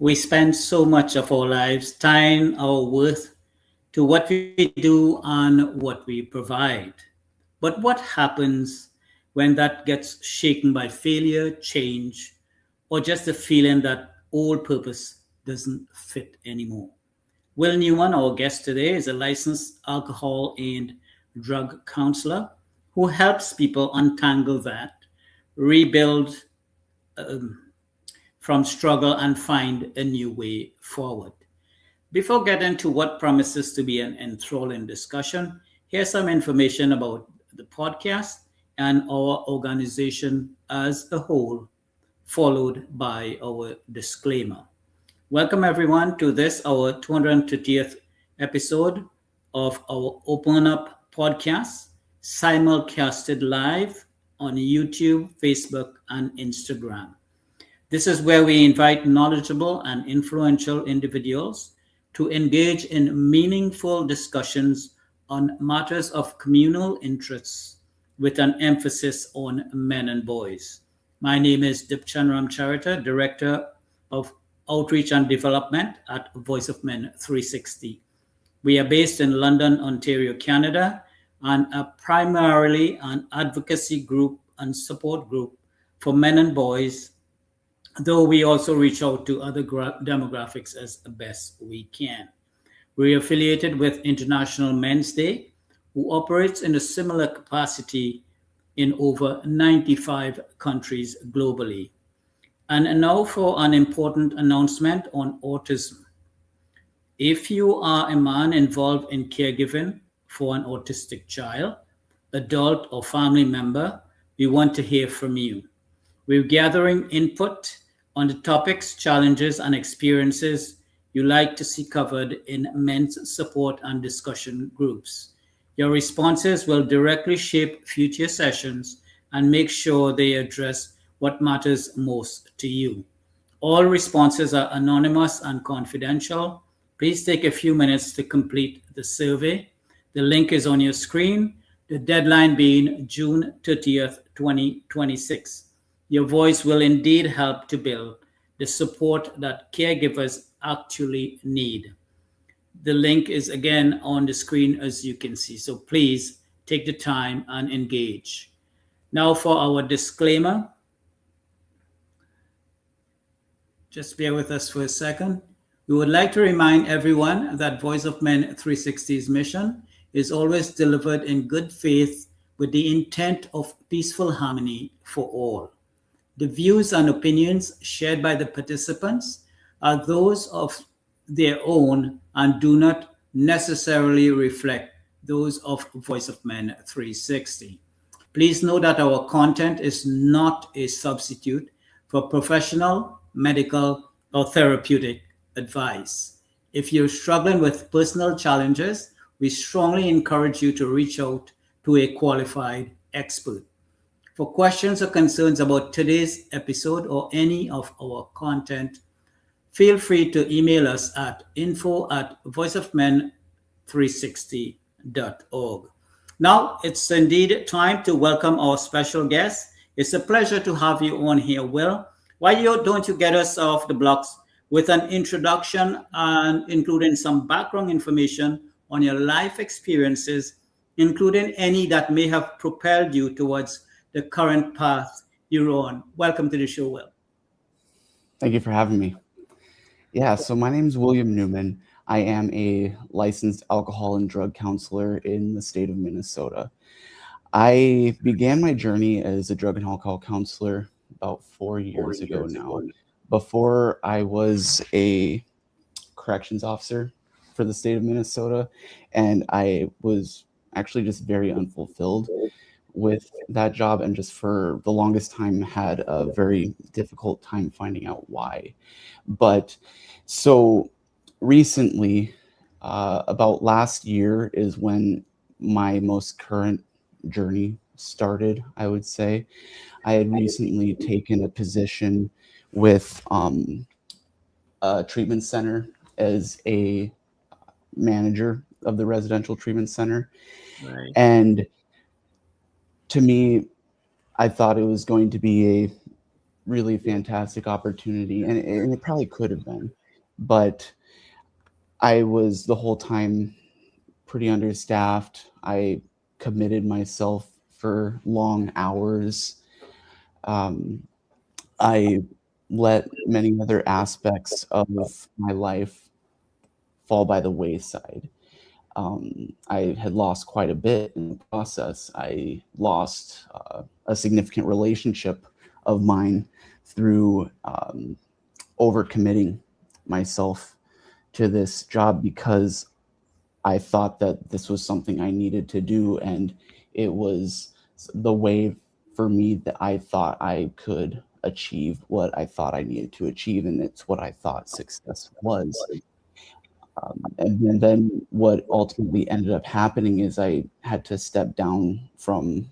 We spend so much of our lives tying our worth to what we do and what we provide. But what happens when that gets shaken by failure, change, or just the feeling that all purpose doesn't fit anymore? Will Newman, our guest today, is a licensed alcohol and drug counselor who helps people untangle that, rebuild from struggle, and find a new way forward. Before getting to what promises to be an enthralling discussion, here's some information about the podcast and our organization as a whole, followed by our disclaimer. Welcome, everyone, to this, our 230th episode of our Open Up podcast, simulcasted live on YouTube, Facebook, and Instagram. This is where we invite knowledgeable and influential individuals to engage in meaningful discussions on matters of communal interests with an emphasis on men and boys. My name is Dipchand Ramcharitar, Director of Outreach and Development at Voice of Men 360. We are based in London, Ontario, Canada, and are primarily an advocacy group and support group for men and boys, though we also reach out to other demographics as best we can. We're affiliated with International Men's Day, who operates in a similar capacity in over 95 countries globally. And now for an important announcement on autism. If you are a man involved in caregiving for an autistic child, adult, or family member, we want to hear from you. We're gathering input on the topics, challenges, and experiences you like to see covered in men's support and discussion groups. Your responses will directly shape future sessions and make sure they address what matters most to you. All responses are anonymous and confidential. Please take a few minutes to complete the survey. The link is on your screen, the deadline being June 30th, 2026. Your voice will indeed help to build the support that caregivers actually need. The link is again on the screen, as you can see. So please take the time and engage. Now for our disclaimer. Just bear with us for a second. We would like to remind everyone that Voice of Men 360's mission is always delivered in good faith with the intent of peaceful harmony for all. The views and opinions shared by the participants are those of their own and do not necessarily reflect those of Voice of Men 360. Please know that our content is not a substitute for professional, medical, or therapeutic advice. If you're struggling with personal challenges, we strongly encourage you to reach out to a qualified expert. For questions or concerns about today's episode or any of our content, feel free to email us at info@voiceofmen360.org. Now, it's indeed time to welcome our special guest. It's a pleasure to have you on here, Will. Why don't you get us off the blocks with an introduction and including some background information on your life experiences, including any that may have propelled you towards the current path you're on. Welcome to the show, Will. Thank you for having me. Yeah, so my name is William Newman. I am a licensed alcohol and drug counselor in the state of Minnesota. I began my journey as a drug and alcohol counselor about 4 years ago now. Before I was a corrections officer for the state of Minnesota, and I was actually just very unfulfilled with that job, and just for the longest time had a very difficult time finding out why. But so recently, about last year is when my most current journey started, I would say. I had recently taken a position with a treatment center as a manager of the residential treatment center. Right. And to me, I thought it was going to be really fantastic opportunity, and it probably could have been, but I was the whole time pretty understaffed. I committed myself for long hours. Um, I let many other aspects of my life fall by the wayside. I had lost quite a bit in the process. I lost a significant relationship of mine through overcommitting myself to this job because I thought that this was something I needed to do, and it was the way for me that I thought I could achieve what I thought I needed to achieve, and it's what I thought success was. And then what ultimately ended up happening is I had to step down from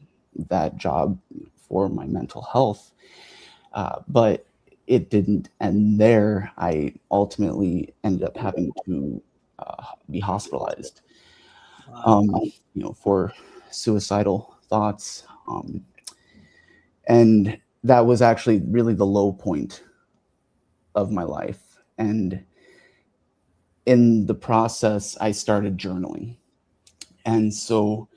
that job for my mental health. But it didn't end there. I ultimately ended up having to be hospitalized, Wow. for suicidal thoughts. And that was actually really the low point of my life. And in the process, I started journaling. And so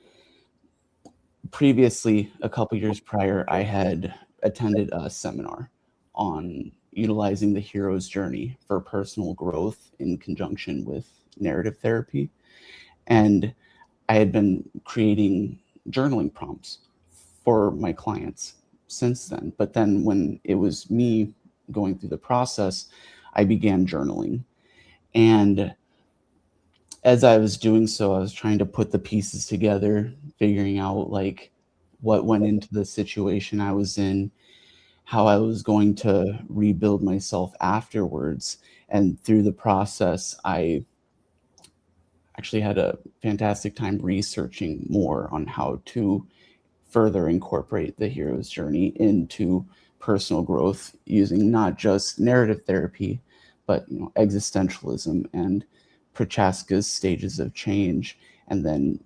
previously, a couple years prior, I had attended a seminar on utilizing the hero's journey for personal growth in conjunction with narrative therapy. And I had been creating journaling prompts for my clients since then. But then when it was me going through the process, I began journaling. And as I was doing so, I was trying to put the pieces together, figuring out like what went into the situation I was in, how I was going to rebuild myself afterwards. And through the process, I actually had a fantastic time researching more on how to further incorporate the hero's journey into personal growth using not just narrative therapy, but existentialism and Prochaska's stages of change. And then,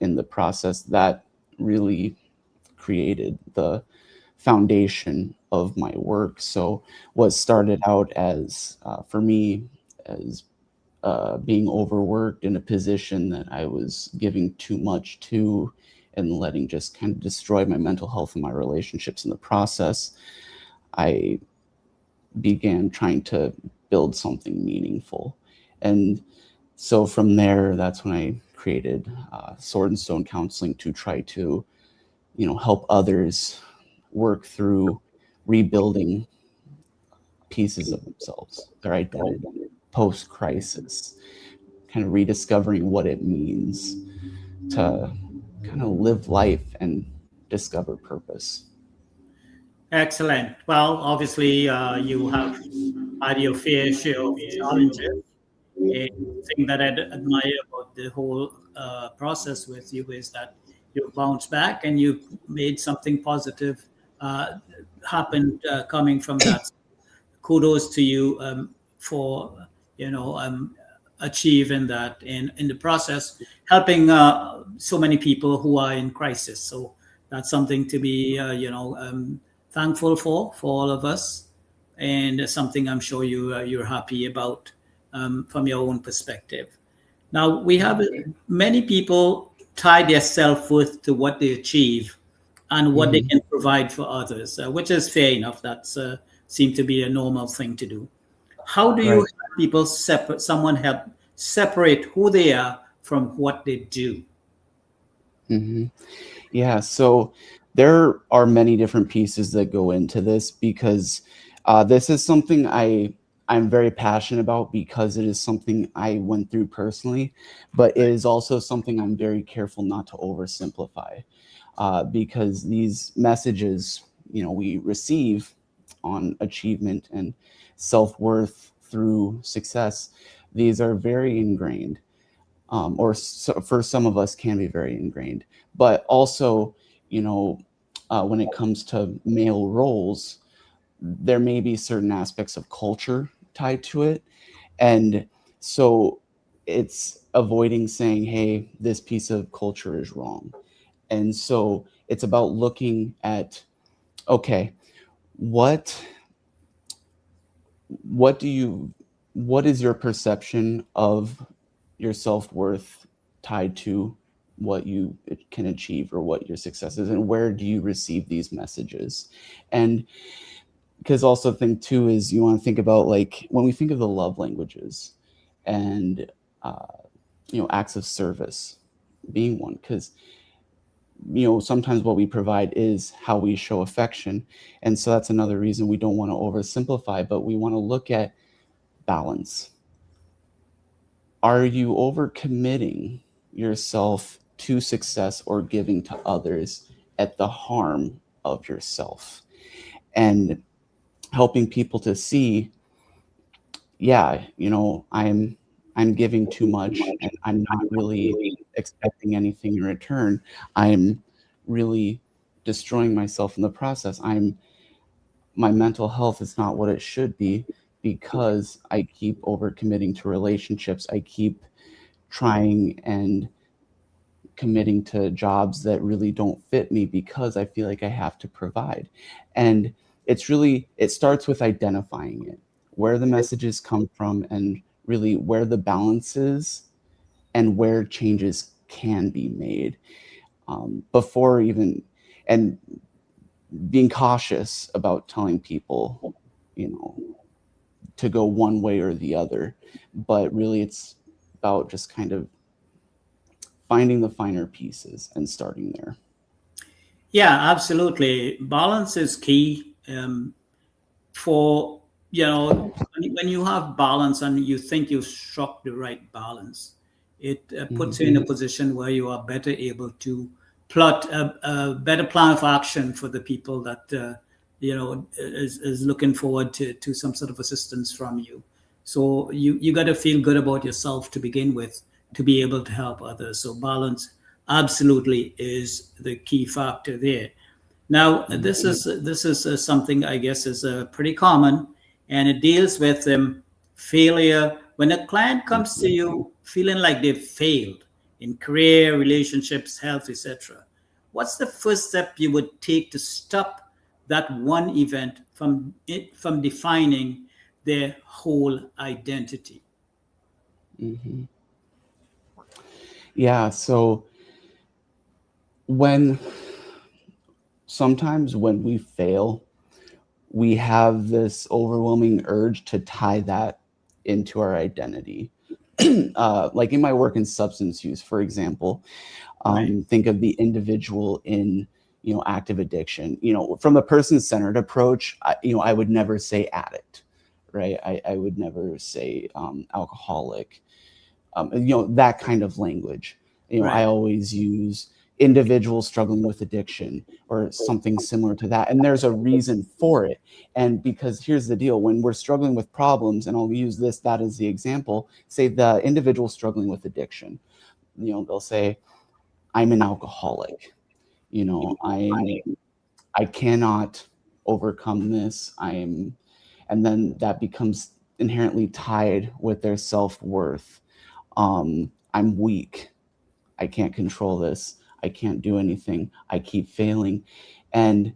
in the process, that really created the foundation of my work. So what started out as for me as being overworked in a position that I was giving too much to and letting just kind of destroy my mental health and my relationships in the process, I began trying to build something meaningful. And so from there, that's when I created Sword and Stone Counseling to try to, help others work through rebuilding pieces of themselves, their identity post crisis, kind of rediscovering what it means to kind of live life and discover purpose. Excellent. Well, obviously, you have had your fair share of challenges. A thing that I admire about the whole process with you is that you've bounced back and you've made something positive uh, happen coming from that. Kudos to you for achieving that in the process, helping so many people who are in crisis. So that's something to be thankful for all of us, and something I'm sure you're happy about from your own perspective. Now we have many people tie their self worth to what they achieve and what they Mm-hmm. can provide for others, which is fair enough. That's seem to be a normal thing to do. How do you Right. help people separate? Someone help separate who they are from what they do. Mm-hmm. Yeah. So there are many different pieces that go into this because this is something I'm very passionate about because it is something I went through personally, but it is also something I'm very careful not to oversimplify because these messages, we receive on achievement and self-worth through success, these are very ingrained, or so, for some of us can be very ingrained, but also, you know, when it comes to male roles, there may be certain aspects of culture tied to it. And so it's avoiding saying, hey, this piece of culture is wrong. And so it's about looking at, okay, what what do you what is your perception of your self-worth tied to what you can achieve or what your success is, and where do you receive these messages? And because also the thing too is you want to think about, like, when we think of the love languages and uh, acts of service being one, because sometimes what we provide is how we show affection. And so that's another reason we don't want to oversimplify, but we want to look at balance. Are you overcommitting yourself to success or giving to others at the harm of yourself? And helping people to see, yeah, I'm giving too much and I'm not really expecting anything in return. I'm really destroying myself in the process. My mental health is not what it should be because I keep overcommitting to relationships. I keep trying and committing to jobs that really don't fit me because I feel like I have to provide. And it starts with identifying it, where the messages come from, and really where the balance is and where changes can be made, before even, and being cautious about telling people, you know, to go one way or the other. But really, it's about just kind of finding the finer pieces and starting there. Yeah, absolutely. Balance is key. For when you have balance and you think you've struck the right balance, it puts Mhm. you in a position where you are better able to plot a better plan of action for the people that is looking forward to some sort of assistance from you. So you got to feel good about yourself to begin with to be able to help others. So balance absolutely is the key factor there. Now, Mhm. this is something I guess is pretty common, and it deals with failure. When a client comes to you feeling like they've failed in career, relationships, health, etc., what's the first step you would take to stop that one event from defining their whole identity? Mhm. Yeah, so when sometimes when we fail, we have this overwhelming urge to tie that into our identity. Like in my work in substance use, for example, Right. think of the individual in active addiction. From the person-centered approach, I would never say addict, right? I would never say alcoholic, that kind of language. I Right. always use individuals struggling with addiction or something similar to that. And there's a reason for it. And because here's the deal, when we're struggling with problems, and I'll use that as the example, say the individual struggling with addiction, they'll say, I'm an alcoholic. You know, I cannot overcome this. And then that becomes inherently tied with their self-worth. I'm weak. I can't control this. I can't do anything. I keep failing. And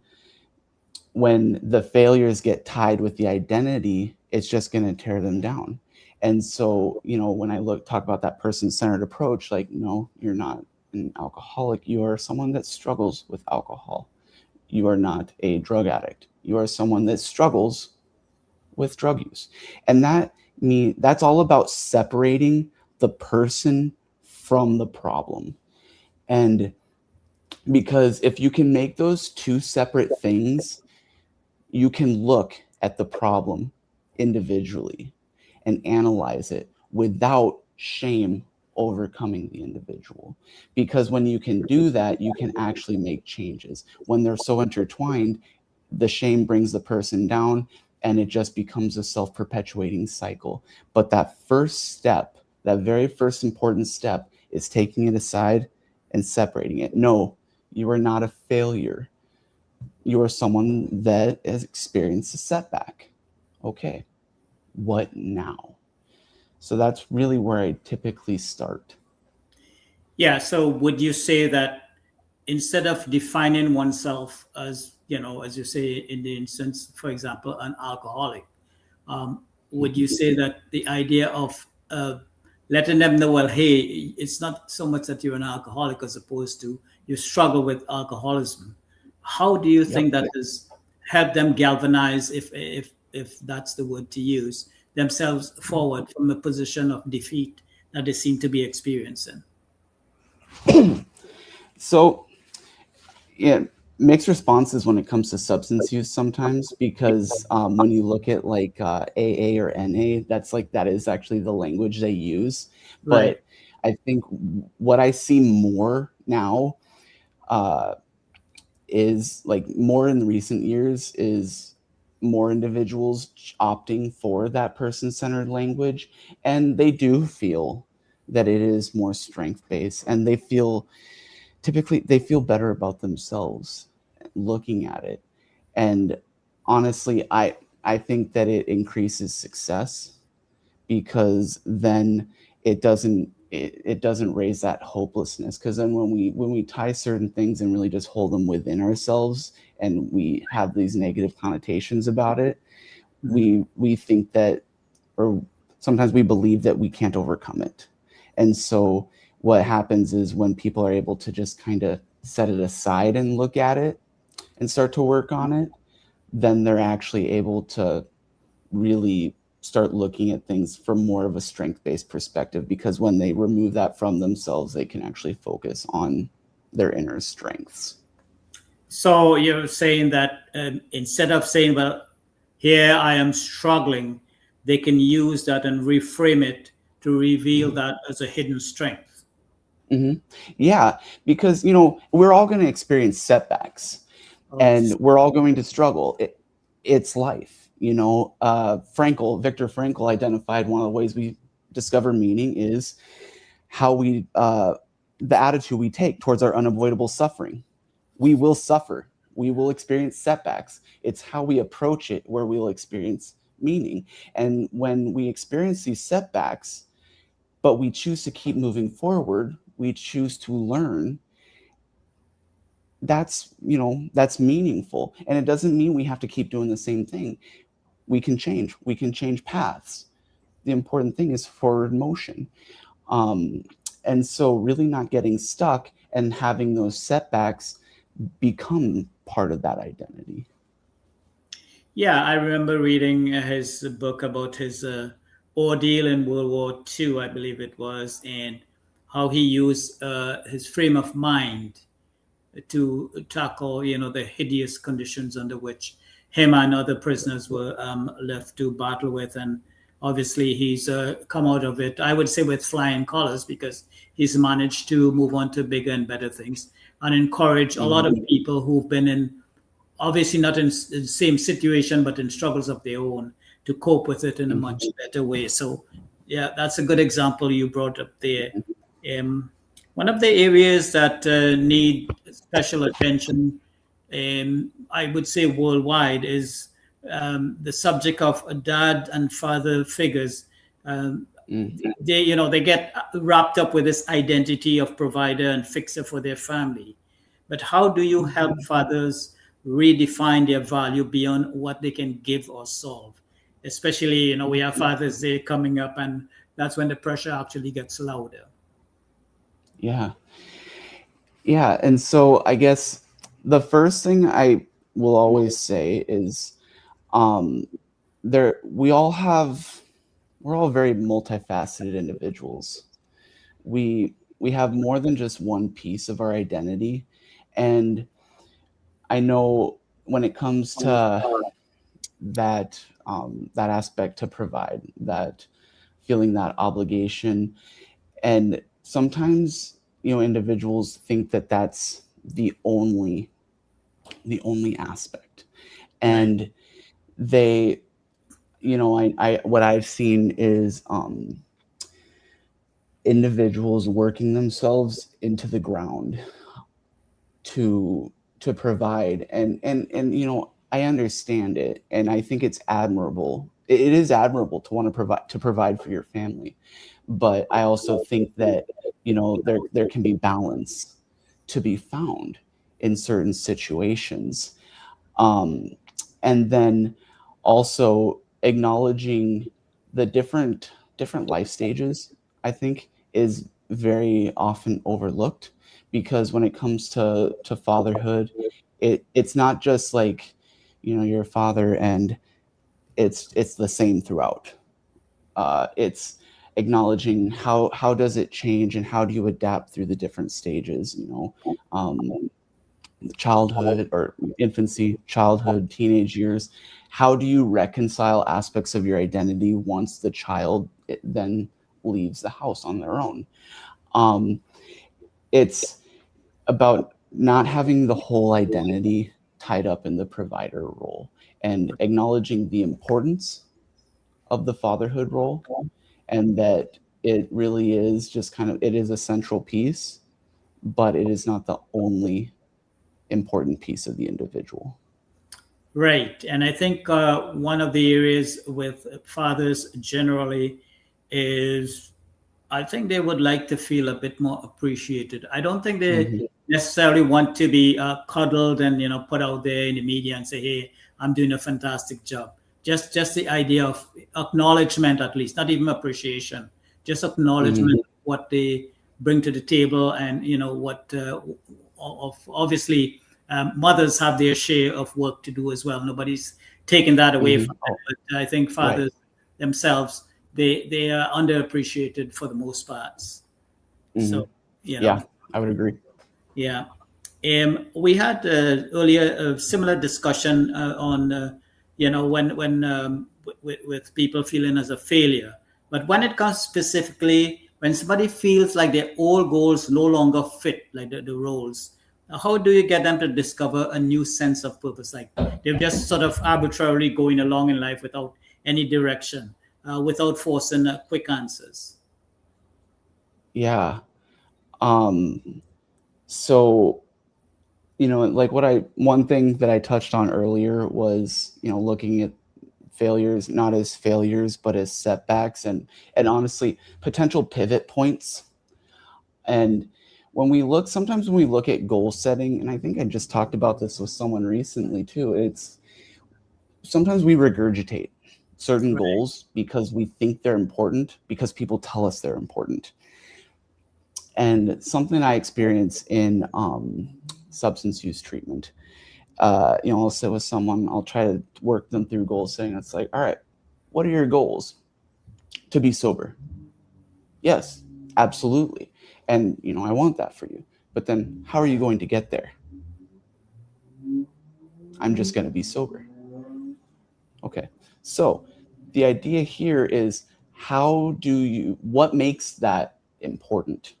when the failures get tied with the identity, it's just going to tear them down. And so, when I talk about that person-centered approach, like, no, you're not an alcoholic. You are someone that struggles with alcohol. You are not a drug addict. You are someone that struggles with drug use. And that's all about separating the person from the problem. And because if you can make those two separate things, you can look at the problem individually and analyze it without shame overcoming the individual. Because when you can do that, you can actually make changes. When they're so intertwined, the shame brings the person down and it just becomes a self-perpetuating cycle. But that first step, that very first important step, is taking it aside and separating it. No, you are not a failure. You are someone that has experienced a setback. Okay, what now? So that's really where I typically start. Yeah. So would you say that instead of defining oneself as, as you say in the instance, for example, an alcoholic, Would you say that the idea of letting them know, well, hey, it's not so much that you're an alcoholic as opposed to you struggle with alcoholism. How do you Yep. think that has helped them galvanize, if that's the word to use, themselves forward from a position of defeat that they seem to be experiencing? So, yeah, mixed responses when it comes to substance use sometimes, because when you look at like AA or NA, that is actually the language they use. Right. But I think what I see more now uh, is like more in recent years is more individuals opting for that person-centered language, and they do feel that it is more strength-based, and they feel better about themselves looking at it. And honestly, I think that it increases success, because then it doesn't raise that hopelessness, because then when we tie certain things and really just hold them within ourselves, and we have these negative connotations about it, we think that, or sometimes we believe that we can't overcome it. And so what happens is, when people are able to just kind of set it aside and look at it and start to work on it, then they're actually able to really start looking at things from more of a strength-based perspective, because when they remove that from themselves, they can actually focus on their inner strengths. So you're saying that instead of saying, well, here I am struggling, they can use that and reframe it to reveal Mhm. that as a hidden strength. Mhm. Yeah, because, we're all gonna experience setbacks, Oh, and we're all going to struggle. It's life, Viktor Frankl identified one of the ways we discover meaning is how the attitude we take towards our unavoidable suffering. We will suffer. We will experience setbacks. It's how we approach it where we'll experience meaning. And when we experience these setbacks, but we choose to keep moving forward, we choose to learn, that's meaningful. And it doesn't mean we have to keep doing the same thing. We can change paths. The important thing is forward motion. um, and so really not getting stuck and having those setbacks become part of that identity. yeah, I remember reading his book about his ordeal in World War II, I believe it was, and how he used his frame of mind to tackle, the hideous conditions under which him and other prisoners were left to battle with. And obviously, he's come out of it, I would say, with flying colors, because he's managed to move on to bigger and better things and encourage a lot Mhm. of people who've been in, obviously not in the same situation, but in struggles of their own, to cope with it in a Mhm. much better way. So, yeah, that's a good example you brought up there. Um, One of the areas that need special attention, I would say worldwide, is the subject of dad and father figures. Um, Mm. they get wrapped up with this identity of provider and fixer for their family. But how do you help fathers redefine their value beyond what they can give or solve? Especially, we have Father's Day coming up, and that's when the pressure actually gets louder. Yeah. Yeah. And so I guess the first thing I will always say is, um, there we're all very multifaceted individuals. We have more than just one piece of our identity. And I know when it comes to that aspect, to provide that, feeling that obligation, and sometimes individuals think that that's the only aspect. Right. And they I what I've seen is individuals working themselves into the ground to provide. And I understand it, and I think it's admirable. It is admirable to want to provide for your family, but I also think that there can be balance to be found in certain situations. um, and then also, acknowledging the different life stages, I think, is very often overlooked, because when it comes to fatherhood, it's not just like, you're a father and it's the same throughout. It's acknowledging how does it change, and how do you adapt through the different stages, um, childhood or infancy, childhood, teenage years. How do you reconcile aspects of your identity once the child then leaves the house on their own? Um, it's about not having the whole identity tied up in the provider role, and acknowledging the importance of the fatherhood role, and that it really is just kind of, it is a central piece, but it is not the only important piece of the individual. Right. And I think one of the areas with fathers generally is I think they would like to feel a bit more appreciated. I don't think they Hmm. necessarily want to be cuddled and put out there in the media and say, "Hey, I'm doing a fantastic job." Just the idea of acknowledgement, at least, not even appreciation, just Hmm. acknowledgement of what they bring to the table, and what of obviously mothers have their share of work to do as well. Nobody's taking that away Hmm. from them, Oh, but I think right. fathers themselves they are underappreciated for the most parts. Hmm. So you know, Yeah, I would agree. yeah. We had earlier a similar discussion on when with people feeling as a failure, but when it comes specifically when somebody feels like their old goals no longer fit, like the roles, how do you get them to discover a new sense of purpose? Like they're just sort of arbitrarily going along in life without any direction, without forcing quick answers. Yeah. Um, so, like one thing that I touched on earlier was, looking at failures not as failures, but as setbacks, and honestly, potential pivot points. And sometimes when we look at goal setting, and I think I just talked about this with someone recently too, it's sometimes we regurgitate certain Right. goals because we think they're important, because people tell us they're important. And something I experience in substance use treatment, I'll sit with someone, I'll try to work them through goal setting. It's like, all right, what are your goals? To be sober. Yes, absolutely. And, I want that for you. But then how are you going to get there? I'm just going to be sober. Okay. So the idea here is, what makes that important?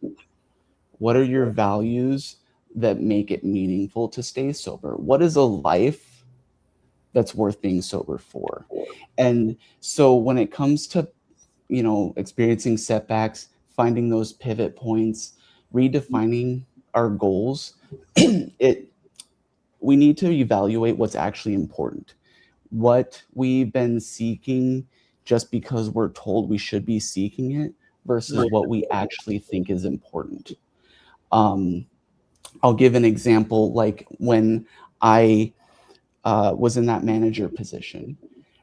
What are your values that make it meaningful to stay sober? What is a life that's worth being sober for? And so when it comes to, experiencing setbacks, finding those pivot points, redefining our goals, it we need to evaluate what's actually important. What we've been seeking just because we're told we should be seeking it, versus Right. what we actually think is important. Um, I'll give an example. Like when I was in that manager position,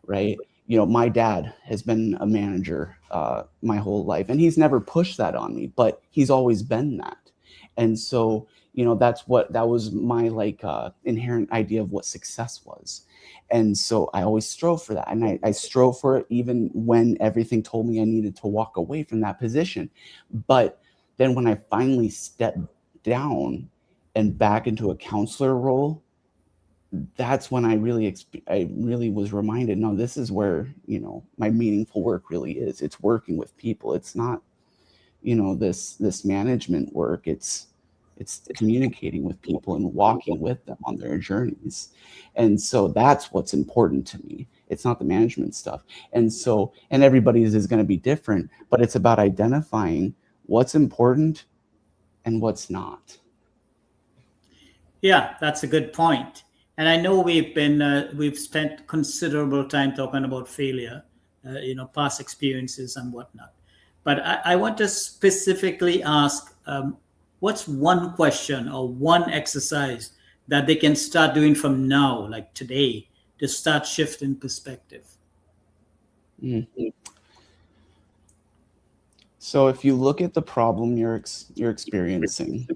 right? My dad has been a manager my whole life, and he's never pushed that on me, but he's always been that. And so, that was my like inherent idea of what success was. And so I always strove for that. And I strove for it even when everything told me I needed to walk away from that position. But then when I finally stepped down and back into a counselor role, that's when I really was reminded, no, this is where, my meaningful work really is. It's working with people. It's not, this management work. It's communicating with people and walking with them on their journeys. And so that's what's important to me. It's not the management stuff. And everybody's is going to be different, but it's about identifying what's important and what's not. Yeah, that's a good point. And I know we've spent considerable time talking about failure, past experiences and whatnot. But I want to specifically ask, what's one question or one exercise that they can start doing from now, like today, to start shifting perspective? Mhm. So if you look at the problem you're experiencing,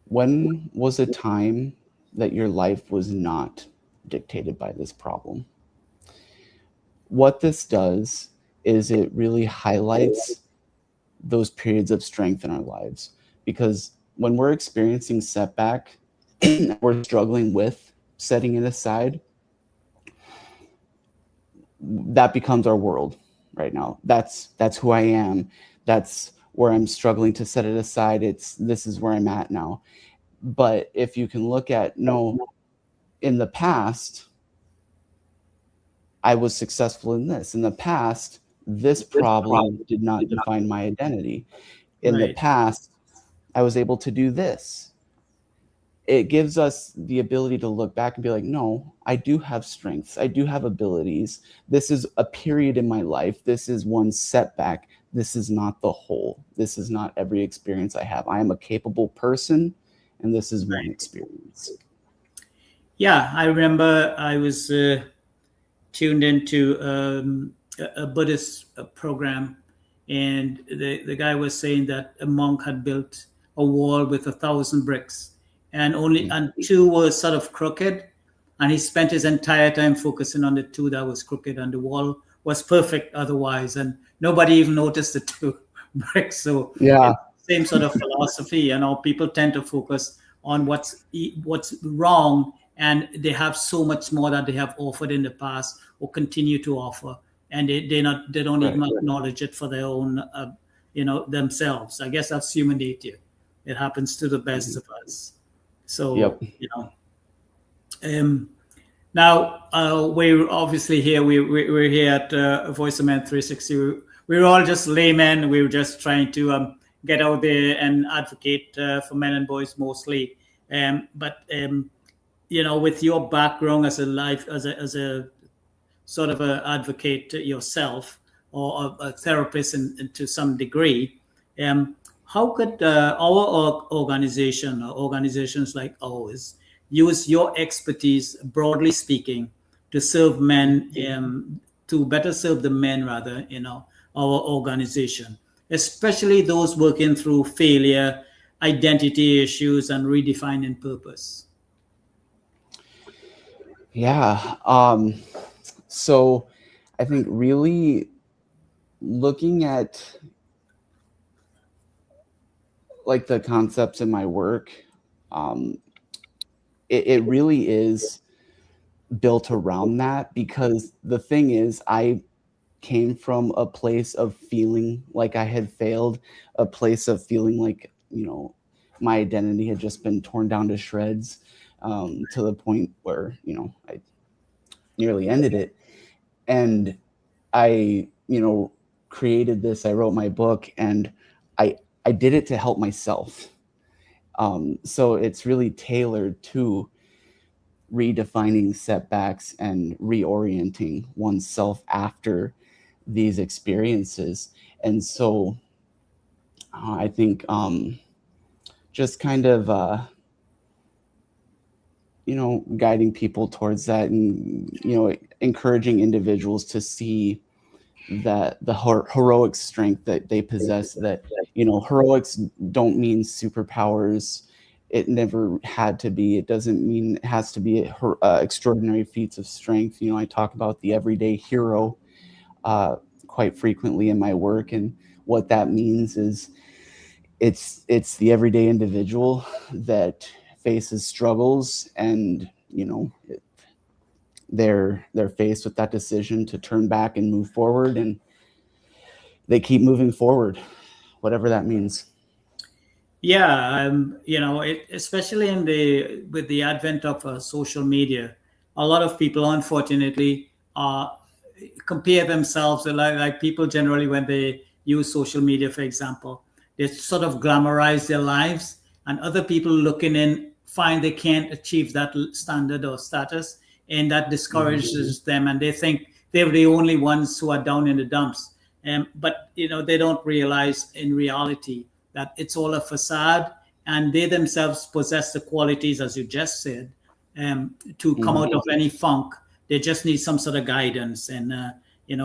when was a time that your life was not dictated by this problem? What this does is it really highlights those periods of strength in our lives, because when we're experiencing setback, we're struggling with setting it aside, that becomes our world right now. That's who I am. That's where I'm struggling to set it aside. This is where I'm at now. But if you can look at, no, in the past I was successful in this. In the past, this problem did not define my identity. In the Right. past, I was able to do this. It gives us the ability to look back and be like, no, I do have strengths. I do have abilities. This is a period in my life. This is one setback. This is not the whole. This is not every experience I have. I am a capable person, and this is one experience. Yeah, I remember I was tuned into a Buddhist program, and the guy was saying that a monk had built a wall with 1,000 bricks, and only and two were sort of crooked, and he spent his entire time focusing on the two that was crooked, and the wall was perfect otherwise, and nobody even noticed the two bricks. So Yeah, it's the same sort of philosophy. People tend to focus on what's wrong, and they have so much more that they have offered in the past or continue to offer, and they don't even right. acknowledge it for their own themselves. I guess that's human nature. It happens to the best Mhm. of us. So Yep. um, now we're obviously here. We're here at Voice of Man 360. We're all just laymen. We're just trying to get out there and advocate for men and boys mostly. But with your background as a life as a sort of a advocate yourself, or a therapist to some degree, how could our organization or organizations like ours use your expertise, broadly speaking, to serve men, to better serve the men, rather, our organization, especially those working through failure, identity issues, and redefining purpose? Yeah. So I think really looking at like the concepts in my work, um, it really is built around that, because the thing is, I came from a place of feeling like I had failed, a place of feeling like, my identity had just been torn down to shreds, to the point where, I nearly ended it. And I, created this, I wrote my book, and I did it to help myself. So it's really tailored to redefining setbacks and reorienting oneself after these experiences. And so I think just kind of, guiding people towards that, and, encouraging individuals to see that the heroic strength that they possess, that, heroics don't mean superpowers. It never had to be. It doesn't mean it has to be extraordinary feats of strength. I talk about the everyday hero uh, quite frequently in my work, and what that means is it's the everyday individual that faces struggles, and they're faced with that decision to turn back and move forward, and they keep moving forward, whatever that means. Yeah, especially with the advent of social media, a lot of people, unfortunately, compare themselves. Like people generally, when they use social media, for example, they sort of glamorize their lives, and other people looking in find they can't achieve that standard or status, and that Mhm. discourages them, and they think they're the only ones who are down in the dumps. But they don't realize in reality that it's all a facade, and they themselves possess the qualities, as you just said, to come Mhm. out of any funk, they just need some sort of guidance. And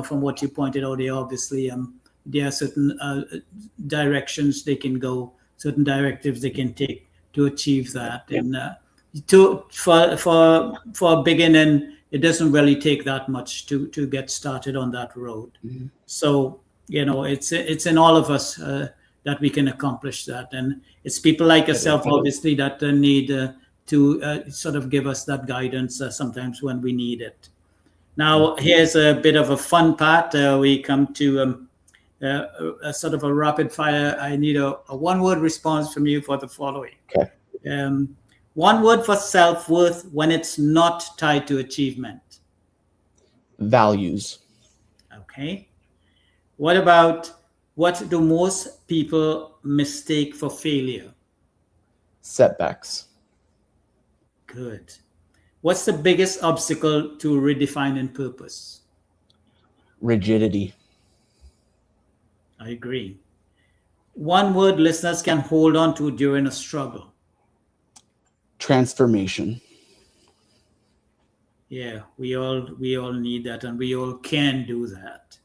from what you pointed out, there are certain directions they can go, certain directives they can take to achieve that. And for beginning, it doesn't really take that much to get started on that road. Mhm. So it's in all of us that we can accomplish that, and it's people like yourself, obviously, that need to sort of give us that guidance sometimes when we need it. Now, here's a bit of a fun part. We come to a sort of a rapid fire. I need a one-word response from you for the following. Okay. One word for self-worth when it's not tied to achievement. Values. Okay. What do most people mistake for failure? Setbacks. Good. What's the biggest obstacle to redefining purpose? Rigidity. I agree. One word listeners can hold on to during a struggle. Transformation. Yeah, we all need that, and we all can do that.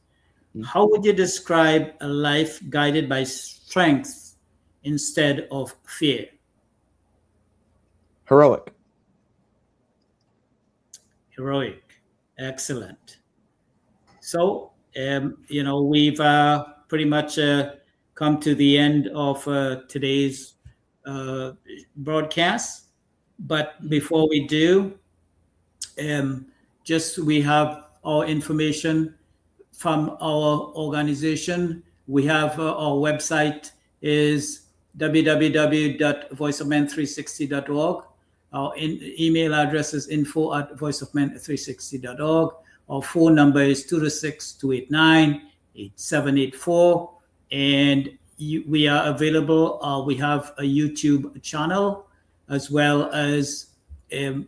How would you describe a life guided by strength instead of fear? Heroic. Heroic. Excellent. So, we've pretty much come to the end of today's broadcast. But before we do, we have our information from our organization. We have our website is www.voiceofmen360.org. Our email address is info@voiceofmen360.org. Our phone number is 226-289-8784. And we are available. We have a YouTube channel, as well as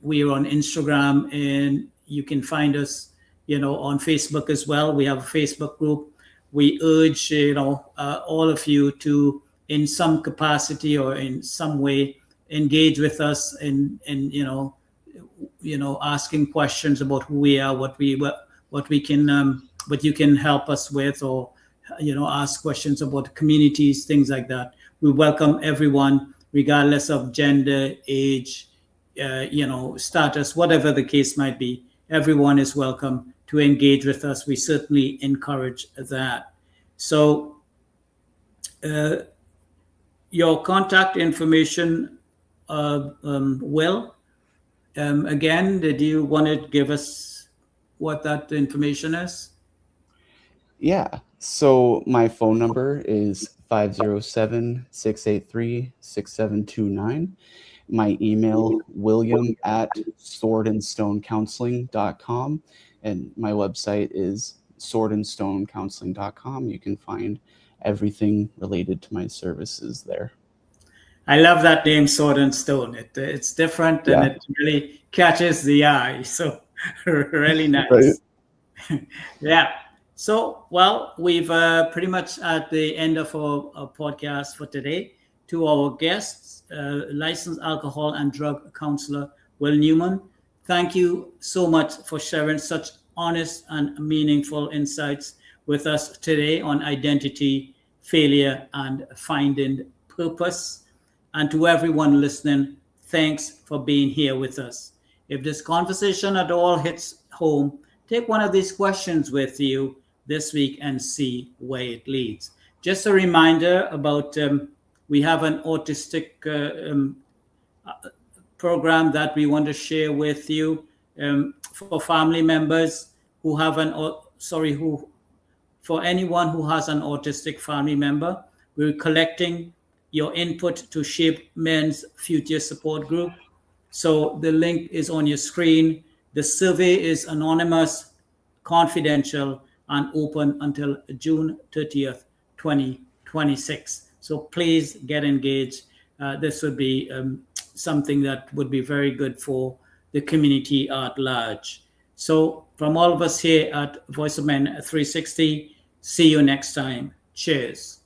we are on Instagram, and you can find us, on Facebook as well. We have a Facebook group. We urge, all of you to, in some capacity or in some way, engage with us in asking questions about who we are, what we can, what you can help us with, or ask questions about communities, things like that. We welcome everyone, regardless of gender, age, status, whatever the case might be. Everyone is welcome to engage with us. We certainly encourage that. So your contact information, Will, again, did you want to give us what that information is? Yeah. So my phone number is 507-683-6729. My email, william@swordandstonecounseling.com. And my website is swordandstonecounseling.com. You can find everything related to my services there. I love that name, Sword and Stone. It's different, and it really catches the eye. So really nice. Right. Yeah. So, well, we've pretty much at the end of our podcast for today. To our guests, licensed alcohol and drug counselor Will Newman, thank you so much for sharing such honest and meaningful insights with us today on identity, failure, and finding purpose. And to everyone listening, thanks for being here with us. If this conversation at all hits home, take one of these questions with you this week and see where it leads. Just a reminder about we have an autistic program that we want to share with you for family members who have for anyone who has an autistic family member. We're collecting your input to shape Men's Future Support Group. So the link is on your screen. The survey is anonymous, confidential, and open until June 30th, 2026. So please get engaged. This would be something that would be very good for the community at large. So from all of us here at Voice of Men 360, see you next time. Cheers.